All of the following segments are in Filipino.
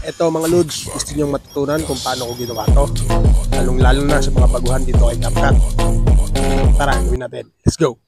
Eto mga lods, gusto nyo matutunan kung paano ko ginawa to. Lalong-lalo na sa mga baguhan dito kay CapCut. Tara, gawin natin. Let's go!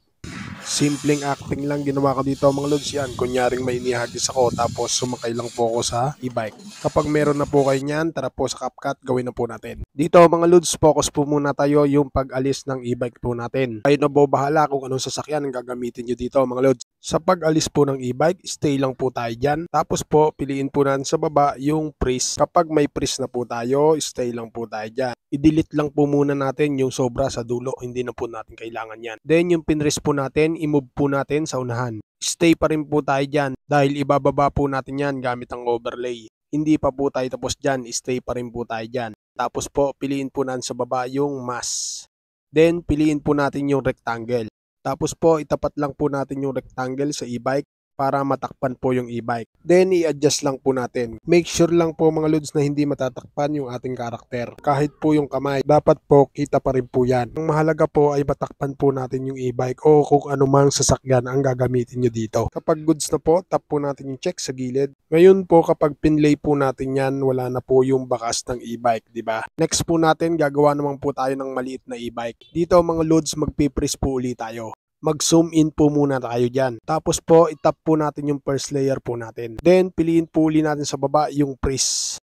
Simpleng acting lang ginawa ko dito mga lods yan. Kunyaring may inihagis ako tapos sumakay lang po ako sa e-bike. Kapag meron na po kayo niyan, tara po sa CapCut, gawin na po natin. Dito mga lods, focus po muna tayo yung pag-alis ng e-bike po natin. Kayo na po bahala kung anong sasakyan ang gagamitin nyo dito mga lods. Sa pag-alis po ng e-bike, stay lang po tayo dyan. Tapos po, piliin po natin sa baba yung freeze. Kapag may freeze na po tayo, stay lang po tayo dyan. I-delete lang po muna natin yung sobra sa dulo. Hindi na po natin kailangan yan. Then yung pinrest po natin, i-move po natin sa unahan. Stay pa rin po tayo dyan dahil ibababa po natin yan gamit ang overlay. Hindi pa po tayo tapos dyan, stay pa rin po tayo dyan. Tapos po, piliin po natin sa baba yung mass. Then, piliin po natin yung rectangle. Tapos po, itapat lang po natin yung rectangle sa e-bike para matakpan po yung e-bike. Then, i-adjust lang po natin. Make sure lang po mga lods na hindi matatakpan yung ating karakter. Kahit po yung kamay, dapat po kita pa rin po yan. Ang mahalaga po ay matakpan po natin yung e-bike o kung anumang sasakyan ang gagamitin nyo dito. Kapag goods na po, tap po natin yung check sa gilid. Ngayon po kapag pinlay po natin yan, wala na po yung bakas ng e-bike, di ba? Next po natin, gagawa naman po tayo ng maliit na e-bike. Dito mga lods, magpipress po ulit tayo. Mag-zoom in po muna tayo dyan. Tapos po, itap po natin yung first layer po natin. Then, piliin po ulit natin sa baba yung press.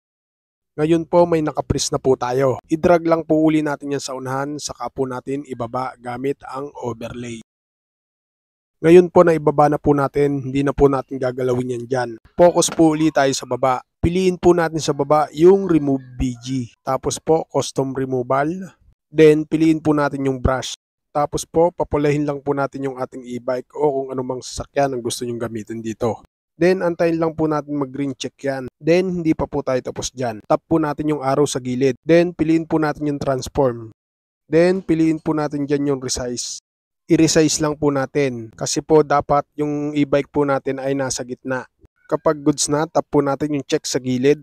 Ngayon po, may naka-press na po tayo. I-drag lang po ulit natin yan sa unahan, saka po natin ibaba gamit ang overlay. Ngayon po na ibaba na po natin, hindi na po natin gagalawin yan dyan. Focus po ulit tayo sa baba. Piliin po natin sa baba yung remove BG. Tapos po, custom removal. Then, piliin po natin yung brush. Tapos po, papulahin lang po natin yung ating e-bike o kung anumang sasakyan ang gusto nyong gamitin dito. Then, antayin lang po natin mag-green check yan. Then, hindi pa po tayo tapos dyan. Tap po natin yung arrow sa gilid. Then, piliin po natin yung transform. Then, piliin po natin dyan yung resize. I-resize lang po natin. Kasi po, dapat yung e-bike po natin ay nasa gitna. Kapag goods na, tap po natin yung check sa gilid.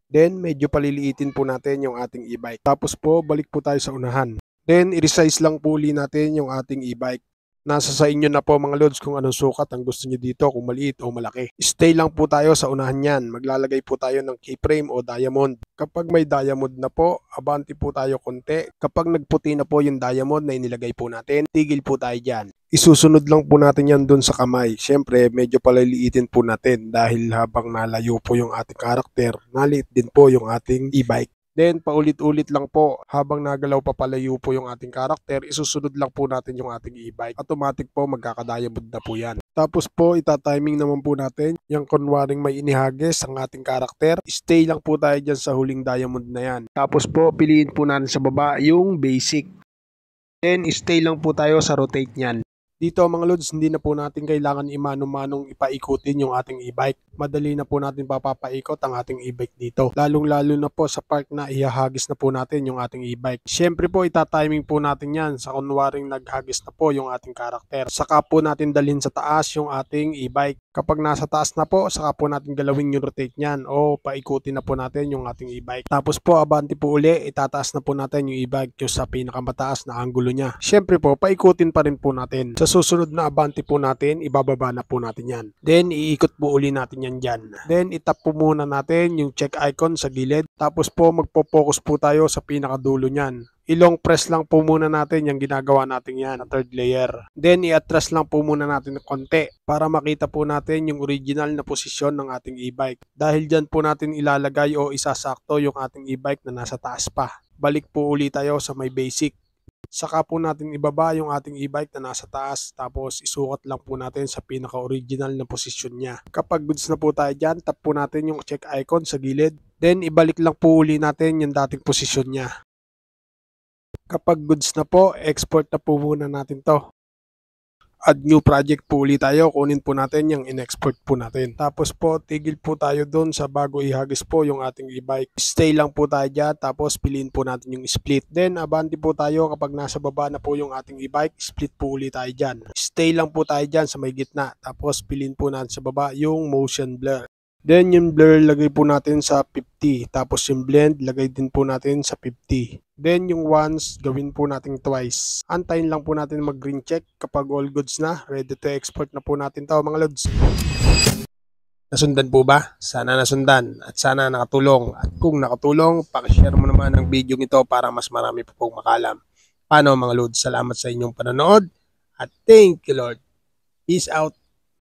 Then, medyo paliliitin po natin yung ating e-bike. Tapos po, balik po tayo sa unahan. Then, i-resize lang po ulit natin yung ating e-bike. Nasa sa inyo na po mga lods kung anong sukat ang gusto nyo dito, kung maliit o malaki. Stay lang po tayo sa unahan yan. Maglalagay po tayo ng keyframe o diamond. Kapag may diamond na po, abanti po tayo konti. Kapag nagputi na po yung diamond na inilagay po natin, tigil po tayo dyan. Isusunod lang po natin yan dun sa kamay. Siyempre, medyo paliliitin po natin dahil habang nalayo po yung ating karakter, naliit din po yung ating e-bike. Then, paulit-ulit lang po, habang nagalaw papalayo po yung ating karakter, isusunod lang po natin yung ating e-bike. Automatic po, magkakadiamond na po yan. Tapos po, itatiming naman po natin, yung kunwaring may inihagis ang ating karakter. Stay lang po tayo dyan sa huling diamond na yan. Tapos po, piliin po natin sa baba yung basic. Then, stay lang po tayo sa rotate niyan. Dito mga lods, hindi na po natin kailangan imano-manong ipaikutin yung ating e-bike. Madali na po natin papapaikot ang ating e-bike dito. Lalong-lalo na po sa park na ihahagis na po natin yung ating e-bike. Siyempre po, itatiming po natin yan sa kunwaring naghagis na po yung ating karakter. Saka po natin dalhin sa taas yung ating e-bike. Kapag nasa taas na po, saka po natin galawin yung rotate niyan o paikutin na po natin yung ating e-bike. Tapos po, abanti po uli, itataas na po natin yung e-bike yung sa pinakamataas na angulo niya. Siyempre po, paikutin pa rin po natin. Sa susunod na abanti po natin, ibababa na po natin yan. Then, iikot po uli natin yan dyan. Then, itap po muna natin yung check icon sa gilid. Tapos po, magpo-focus po tayo sa pinakadulo niyan. Ilong press lang po muna natin yung ginagawa natin yan na third layer. Then, i-atras lang po muna natin ng konti para makita po natin yung original na posisyon ng ating e-bike. Dahil dyan po natin ilalagay o isasakto yung ating e-bike na nasa taas pa. Balik po ulit tayo sa may basic. Saka po natin ibaba yung ating e-bike na nasa taas, tapos isukat lang po natin sa pinaka-original na posisyon niya. Kapag goods na po tayo dyan, tap po natin yung check icon sa gilid. Then, ibalik lang po uli natin yung dating posisyon niya. Kapag goods na po, export na po muna natin to. Add new project po ulit tayo, kunin po natin yung in-export po natin. Tapos po, tigil po tayo doon sa bago ihagis po yung ating e-bike. Stay lang po tayo dyan, tapos piliin po natin yung split. Then, abanti po tayo kapag nasa baba na po yung ating e-bike, split po ulit tayo dyan. Stay lang po tayo dyan sa may gitna, tapos piliin po natin sa baba yung motion blur. Then, yung blur lagay po natin sa 50, tapos yung blend lagay din po natin sa 50. Then yung once, gawin po natin twice. Antayin lang po natin mag-green check kapag all goods na. Ready to export na po natin to mga lods. Nasundan po ba? Sana nasundan at sana nakatulong. At kung nakatulong, pakishare mo naman ang video ito para mas marami pa pong makalam. Paano mga Lods? Salamat sa inyong panonood at thank you Lord. Peace out.